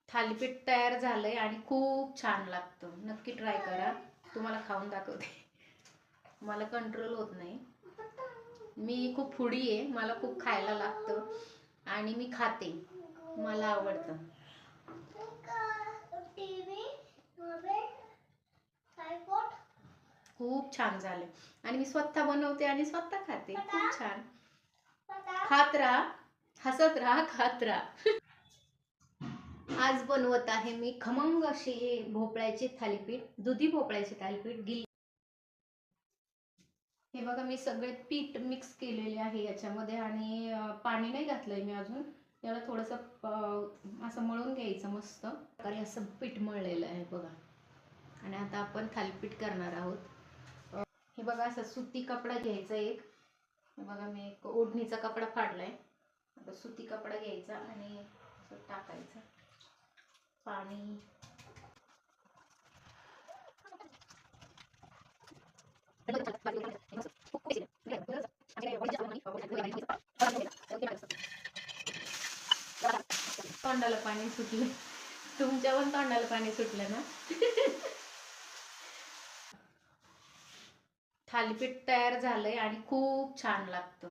थालीपीठ तयार झालंय आणि खूप छान लागतं. नक्की ट्राय करा. तुम्हाला खाऊन दाखवते. मला कंट्रोल होत नाही. मी खूप फूडी आहे. मला खूप खायला लागतं आणि मी खाते. मला आवडतं. खूप छान झाले आणि मी स्वतः बनवते आणि स्वतः खाते. खूप छान. खात राहा, हसत राहा, खात राहा. आज बनवत आहे मी खमंग असे भोपळ्याचे थालीपीठ, दुधी भोपळ्याचे थालीपीठ. हे बघा, मी सगळे पीठ मिक्स केलेले आहे याच्यामध्ये आणि पाणी नाही घातलंय मी अजून. याला थोडंसं असं मळून घ्यायचं मस्त. आणि असं पीठ मळलेलं आहे बघा. आणि आता आपण थालीपीठ करणार आहोत. हे बघा, असं सुती कपडा घ्यायचा एक. हे बघा, मी एक ओढणीचा कपडा फाडलाय. आता सुती कपडा घ्यायचा आणि असं टाकायचं पाणी. तोंडाला पाणी सुटलं. तुमच्या पण तोंडाला पाणी सुटलं ना. थालीपीठ तयार झालंय आणि खूप छान लागतं.